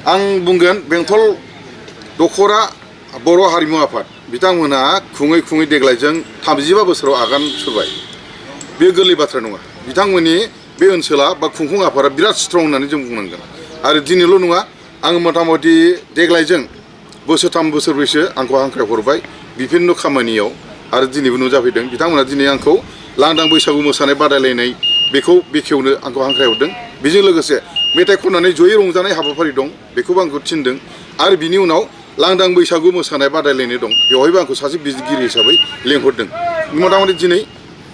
आं बुंगोन बेंटल दखरा बर' हारिमु आफाद बिथांमोना खुङै खुङै देग्लायजों 35 बोसोराव आगान सुरबाय बे गोरलै बाथ्रा नङा बिथांमोननि बे ओनसोला बा खुंफुं आफादा बिराद स्ट्रं होननानै जों बुंनांगोन आरो दिनैल' नङा आं मथामथि देग्लायजों बोसोरथाम बोसोरब्रैसो आंखौ हांख्रायहरबाय बिभिन्न खामानियाव आरो दिनैबो नुजाफैदों बिथांमोना दिनै आंखौ लांदां बैसागु मोसानाय बादायलायनाय बेखौ बेखेवनो आंखौ हांख्रायहरदों बेजों लोगोसे मेथाइ खननानै जयै रंजानाय हाबाफारि दं बेखौबो आंखौ थिनदों आरो बिनि उनाव लांदां बैसागु मोसानाय बादायलायनाय दं बेवहायबो आंखौ सासे बिजिरगिरि हिसाबै लेंहरदों मथामथि दिनै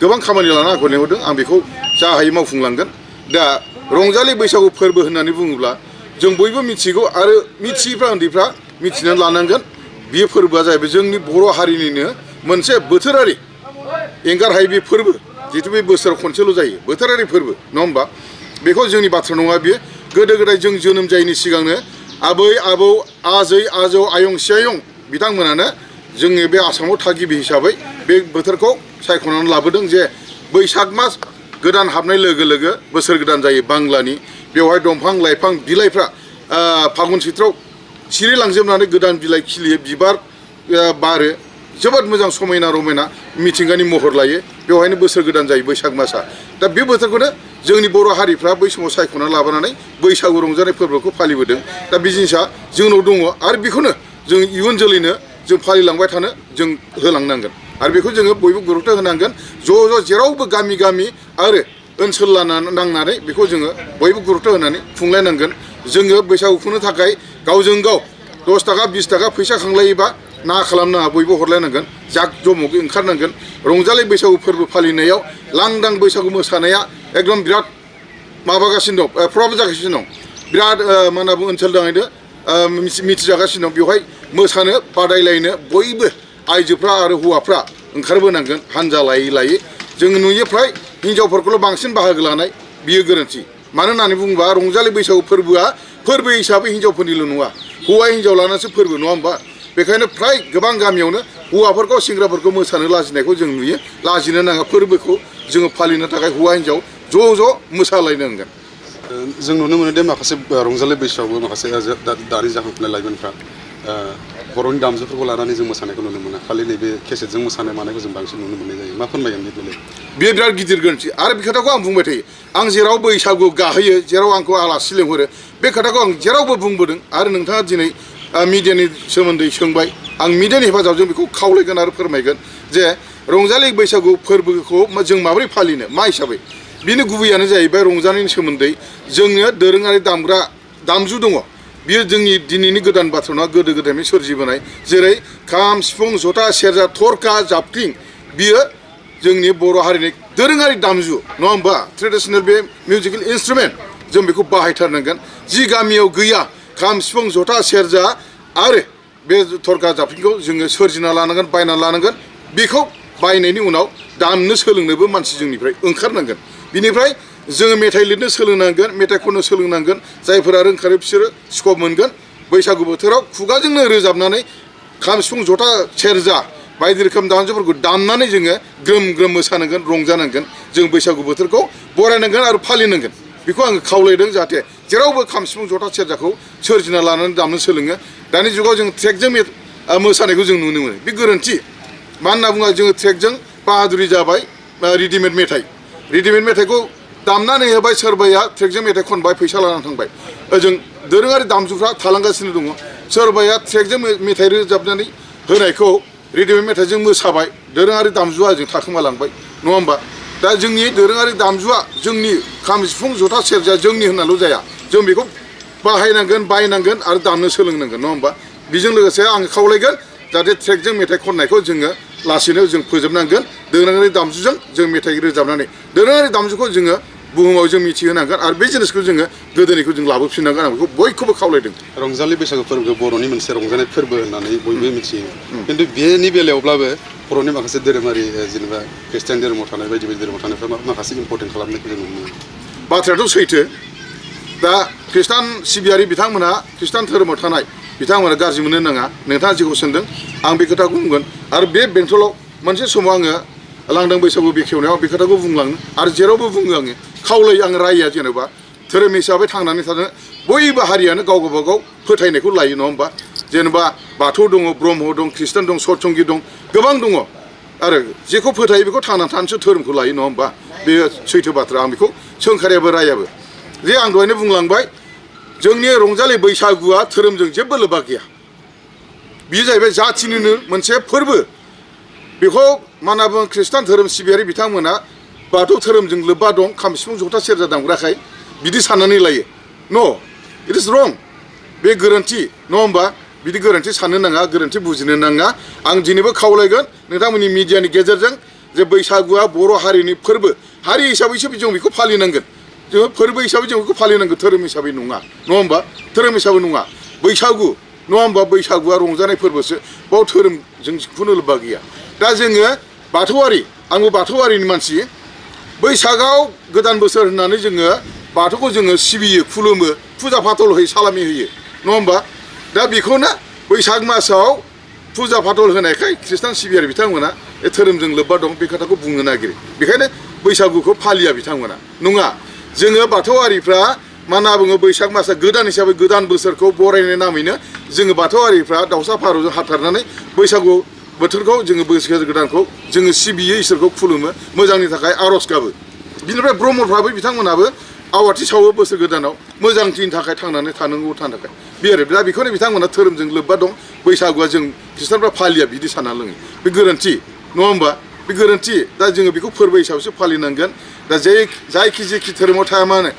गोबां खामानि लानानै आंखौ लेंहरदों आं बेखौ जा हायो मावफुंलांगोन दा रंजालि बैसागु फोरबो होननानै बुङोब्ला जों बयबो मिथिगौ आरो मिथियैफ्रा उन्दैफ्रा मिथिनानै लानांगोन बे फोरबोआ जाहैबाय जोंनि बर' हारिनिनो मोनसे बोथोरारि एंगार हायै बे फोरबो जिहेतु बे बोसोराव खनसेल' जायो बोथोरारि फोरबो नङा होमबा बेखौ जोंनि बाथ्रा नङा बेयो गोदो गोदाय जों जोनोम जायैनि सिगांनो आबै आबौ आजै आजौ आयं सियायं बिथांमोनानो जोंनि बे आसामाव थागिबि हिसाबै बे बोथोरखौ सायख'नानै लाबोदों जे बैसाग मास गोदान हाबनाय लोगो लोगो बोसोर गोदान जायो बांलानि बेवहाय दंफां लाइफां बिलाइफ्रा फागुन सैत्रआव सिरिलांजोबनानै गोदान बिलाइ खिलियो बिबार बारो जोबोद मोजां समायना रमायना मिथिंगानि महर लायो बेवहायनो बोसोर गोदान जायो बैसाग मासआ दा बे बोथोरखौनो जोंनि बर' हारिफ्रा बै समाव सायख'नानै लाबोनानै बैसागु रंजानाय फोरबोखौ फालिबोदों दा बे जिनिसा जोंनाव दङ आरो बेखौनो जों इयुन जोलैनो जों फालिलांबाय थानो जों होलांनांगोन आरो बेखौ जोङो बयबो गुरुत्व होनांगोन ज' जेरावबो गामि गामि आरो ओनसोल नांनानै बेखौ जोङो बयबो गुरुत्व होनानै खुंलायनांगोन जोङो बैसागु खुंनो थाखाय गावजों गाव 10 थाखा 20 थाखा फैसा खांलायोबा ना खालामनाङा बयबो हरलायनांगोन जाक जमक ओंखारनांगोन रंजालि बैसागु फोरबो फालिनायाव लांदां बैसागु मोसानाया एकदम बिराद माबागासिनो दं प्रभाब जागासिनो दं बिराद मा होनना बुङो ओनसोल दाङैनो मिथिजागासिनो दं बेवहाय मोसानो बादायलायनो बयबो आइजोफ्रा आरो हौवाफ्रा ओंखारबोनांगोन हानजा लायै लायै जों नुयो फ्राय हिनजावफोरखौल' बांसिन बाहागो लानाय बियो गोरोन्थि मानो होननानै बुङोबा रंजालि बैसागु फोरबोआ फोरबो हिसाबै हिनजावफोरनिल' नङा हौवा हिनजाव लानासो फोरबो नङा होमबा बेखायनो फ्राय गोबां गामियावनो हौवाफोरखौ सेंग्राफोरखौ मोसानो लाजिनायखौ जों नुयो लाजिनो नाङा फोरबोखौ जोङो फालिनो थाखाय हौवा हिनजाव ज' मोसालायनांगोन जों नुनो मोनो दे माखासे रंजालि बैसागुआव माखासे दानि जाखांफुनाय लाइमोनफ्रा बर'नि दामजुफोरखौ लानानै जों मोसानायखौ नुनो मोना खालि नैबे केसेटजों मोसानाय मानायखौ जों बांसिन नुनो मोननाय जायो मा फोरमायगोन बे बेलायाव बेयो बिराद गिदिर गोरोन्थि आरो बे खोथाखौ आं बुंबाय थायो आं जेराव बैसागु गाहोयो जेराव आंखौ आलासि लेंहरो बे खोथाखौ आं जेरावबो बुंबोदों आरो नोंथाङा दिनै मिडियानि सोमोन्दै सोंबाय आं मिडियानि हेफाजाबजों बेखौ खावलायगोन आरो फोरमायगोन जे रंजालि बैसागु फोरबोखौ जों माबोरै फालिनो मा हिसाबै बेनि गुबैयानो जाहैबाय रंजानायनि सोमोन्दै जोंनो दोरोङारि दामजु दङ बियो जोंनि दिनैनि गोदान बाथ्रा नङा गोदो गोदायनिफ्राय सोरजिबोनाय जेरै खाम सिफुं जथा सेरजा थरखा जाबख्रिं बियो जोंनि बर' हारिनि दोरोङारि दामजु नङा होमबा ट्रेडिसनेल बे मिउजिकेल इन्सट्रुमेन्ट जों बेखौ बाहायथारनांगोन जि गामियाव गैया खाम सिफुं जथा सेरजा आरो बे थरखा जाबख्रिंखौ जोङो सोरजिना लानांगोन बायना लानांगोन बेखौ बायनायनि उनाव दामनो सोलोंनोबो मानसि जोंनिफ्राय ओंखारनांगोन बिनिफ्राय जोङो मेथाइ लिरनो सोलोंनांगोन मेथाइ खननो सोलोंनांगोन जायफोरा रोंखारो बिसोरो स्कप मोनगोन बैसागु बोथोराव खुगाजोंनो रोजाबनानै खाम सिफुं जथा सेरजा बायदि रोखोम दामजुफोरखौ दामनानै जोङो ग्रोम ग्रोम मोसानांगोन रंजानांगोन जों बैसागु बोथोरखौ बरायनांगोन आरो फालिनांगोन बेखौ आङो खावलायदों जाहाथे जेरावबो खाम सिफुं जथा सेरजाखौ सोरजिना लानानै दामनो सोलोङो दानि जुगाव जों ट्रेकजों मोसानायखौ जों नुनो मोनो बे गोरोन्थि मानो होनना बुङोब्ला जोङो ट्रेकजों बाहादुरि जाबाय रेडिमेड मेथाइखौ दामनानै होबाय सोरबाया ट्रेकजों मेथाइ खनबाय फैसा लानानै थांबाय ओजों दोरोङारि दामजुफ्रा थालांगासिनो दङ सोरबाया ट्रेकजों मेथाइ रोजाबनानै होनायखौ रेडिमेड मेथाइजों मोसाबाय दोरोङारि दामजुआ जों थाखोमालांबाय नङा होमबा दा जोंनि दोरोङारि दामजुआ जोंनि खाम सिफुं जथा सेरजा जोंनि होननाल' जाया जों बेखौ बाहायनांगोन बायनांगोन आरो दामनो सोलोंनांगोन नङा होमबा बेजों लोगोसे आं खावलायगोन जाहाथे ट्रेकजों मेथाइ खननायखौ जोङो लासैनो जों फोजोबनांगोन दोरोङारि दामजुजों जों मेथाइ रोजाबनानै दोरोङारि दामजुखौ जोङो बुहुमाव जों मिथिहोनांगोन आरो बे जिनिसखौ जोङो गोदोनिखौ जों लाबोफिननांगोन आं बेखौ बयखौबो खावलायदों रंजालि बैसागु फोरबोखौ बर'नि मोनसे रंजानाय फोरबो होननानै बयबो मिथियो खिन्थु बेनि बेलायावब्लाबो बर'नि माखासे धोरोमारि जेनेबा ख्रिस्टियान धोरोमाव थानाय बायदि धोरोमाव थानायफ्रा माखासे इम्परटेन्ट खालामनायखौ जों नुनो मोनो बाथ्रायाथ' सैथो दा ख्रिस्टान सिबियारि बिथांमोनहा ख्रिस्टान धोरोमाव थानाय बिथांमोना गाज्रि मोननो नाङा नोंथाङा जेखौ सोंदों आं बे खोथाखौ बुंगोन आरो बे बेंटलाव मोनसे समाव आङो लांदां बैसागु बेखेवनायाव बे खोथाखौ बुंलाङो आरो जेरावबो बुङो आङो खावलायो आं राया जेनेबा धोरोम हिसाबै थांनानै थानो बयबो हारियानो गाव गावबागाव फोथायनायखौ लायो नङा होमबा जेनेबा बाथौ दङ ब्रह्म दं ख्रिस्टान दं सतसंगि दं गोबां दङ आरो जेखौ फोथायो बेखौ थांनानै थानोसो धोरोमखौ लायो नङा होमबा बे सैथो बाथ्रा आं बेखौ सोंखारियाबो रायाबो जे आं दहायनो बुंलांबाय जोंनि रंजालि बैसागुआ धोरोमजों जेबो लोब्बा गैया बेयो जाहैबाय जाथिनिनो मोनसे फोरबो बेखौ मा होनना बुङो ख्रिस्टान धोरोम सिबियारि बिथांमोना बाथौ धोरोमजों लोब्बा दं खाम सिफुं जथा सेरजा दामग्राखाय बिदि साननानै लायो न' इट इज रं बे गोरोन्थि नङा होमबा बिदि गोरोन्थि साननो नाङा गोरोन्थि बुजिनो नाङा आं दिनैबो खावलायगोन नोंथांमोननि मिडियानि गेजेरजों जे बैसागुआ बर' हारिनि फोरबो हारि हिसाबैसो जों बेखौ फालिनांगोन जोङो फोरबो हिसाबै जों बेखौ फालिनांगोन धोरोम हिसाबै नङा नङा होमबा धोरोम हिसाबै नङा बैसागु नङा होमबा बैसागुआ रंजानाय फोरबोसो बाव धोरोमजों खुनु लोब्बा गैया दा जोङो बाथौआरि आंबो बाथौआरिनि मानसि बैसागाव गोदान बोसोर होननानै जोङो बाथौखौ जोङो सिबियो खुलुमो फुजा फाथल होयो सालामि होयो नङा होमबा दा बेखौनो बैसाग मासाव फुजा फाथल होनायखाय ख्रिस्टान सिबियारि बिथांमोना धोरोमजों लोब्बा दं बे खोथाखौ बुंनो नागिरो बेखायनो बैसागुखौ फालिया बिथांमोना नङा जोङो बाथौआरिफ्रा मा होनना बुङो बैसाग मासा गोदान हिसाबै गोदान बोसोरखौ बरायनाय नामैनो जोङो बाथौआरिफ्रा दाउसा फारौजों हाथारनानै बैसागु बोथोरखौ जोङो बोसोर गोदानखौ जोङो सिबियो इसोरखौ खुलुमो मोजांनि थाखाय आर'ज गाबो बिनिफ्राय ब्रह्मफ्राबो बिथांमोनाबो आवाथि सावो बोसोर गोदानाव मोजांथिनि थाखाय थांनानै थानांगौ थानो थाखाय बे आरो दा बेखौनो बिथांमोना धोरोमजों लोब्बा दं बैसागुआ जों ख्रिस्टानफ्रा फालिया बिदि सानना लोङो बे गोरोन्थि नङा होमबा बे गोरोन्थि दा जोङो बेखौ फोरबो हिसाबैसो फालिनांगोन दा जायखि जेखि धोरोमाव थाया मानो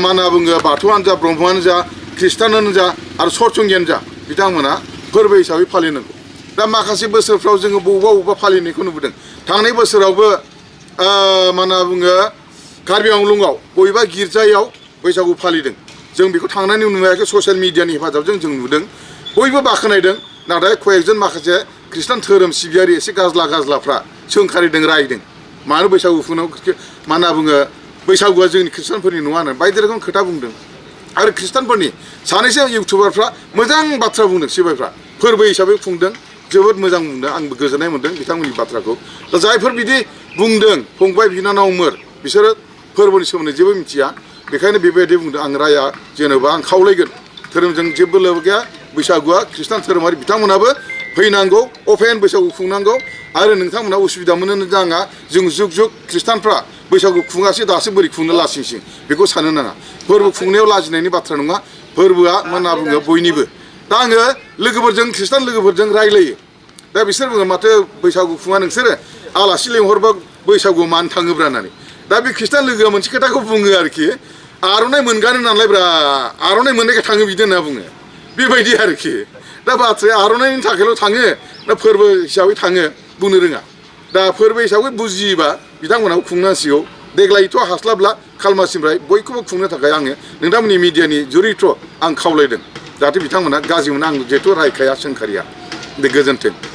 मा होनना बुङो बाथौआनो जा ब्रह्मआनो जा ख्रिस्टानानो जा आरो सतसंगियानो जा बिथांमोना फोरबो हिसाबै फालिनांगौ दा माखासे बोसोरफ्राव जोङो बबेबा फालिनायखौ नुबोदों थांनाय बोसोरावबो मा होनना बुङो कार्बि आंलंआव बबेबा गिर्जायाव बैसागु फालिदों जों बेखौ थांनानै नुवाखै ससियेल मिडियानि हेफाजाबजों जों नुदों बयबो बाख्नायदों नाथाय कयेकजन माखासे ख्रिस्टान धोरोम सिबियारि एसे गाज्लाफ्रा सोंखारिदों रायदों मानो बैसागु खुंनायाव मा होनना बुङो बैसागुआ जोंनि ख्रिस्टानफोरनि नङा होननानै बायदि रोखोम खोथा बुंदों आरो ख्रिस्टानफोरनि सानैसो इउटुबारफ्रा मोजां बाथ्रा बुंदों सिबायफ्रा फोरबो हिसाबै खुंदों जोबोद मोजां बुंदों आंबो गोजोननाय मोन्दों बिथांमोननि बाथ्राखौ दा जायफोर बिदि बुंदों फंबाय बिनानावमोन बिसोरो फोरबोनि सोमोन्दै जेबो मिथिया बेखायनो बेबायदि बुंदों आं राया जेनेबा आं खावलायगोन धोरोमजों जेबो लोब्बा गैया बैसागुआ ख्रिस्टान धोरोमारि बिथांमोनाबो फैनांगौ अपेन बैसागु खुंनांगौ आरो नोंथांमोना उसुबिदा मोननो नाङा जों जुग जुग ख्रिस्टानफ्रा बैसागु खुङासो दासो बोरै खुंनो लासिंसिं बेखौ साननो नाङा फोरबो खुंनायाव लाजिनायनि बाथ्रा नङा फोरबोआ मा होनना बुङो बयनिबो दा आङो लोगोफोरजों ख्रिस्टान लोगोफोरजों रायलायो दा बिसोर बुङो माथो बैसागु खुङा नोंसोरो आलासि लेंहरबा बैसागुआव मानो थाङोब्रा होननानै दा बे ख्रिस्टान लोगोआ मोनसे खोथाखौ बुङो आरोखि आर'नाइ मोनगानो नालाय ब्रा आर'नाइ मोननायखाय थाङो बिदि होनना बुङो बेबायदि आरोखि दा बाथ्राया आर'नाइनि थाखायल' थाङो दा फोरबो हिसाबै थाङो बुंनो रोङा दा फोरबो हिसाबै बुजियोबा बिथांमोनाबो खुंनांसिगौ देग्लायथ' हास्लाबला खालमासिनिफ्राय बयखौबो खुंनो थाखाय आङो नोंथांमोननि मिडियानि जुरिथ' आं खावलायदों जाहाथे बिथांमोना गाज्रि मोना आं जेथ' रायखाया सोंखारिया दे गोजोन्थों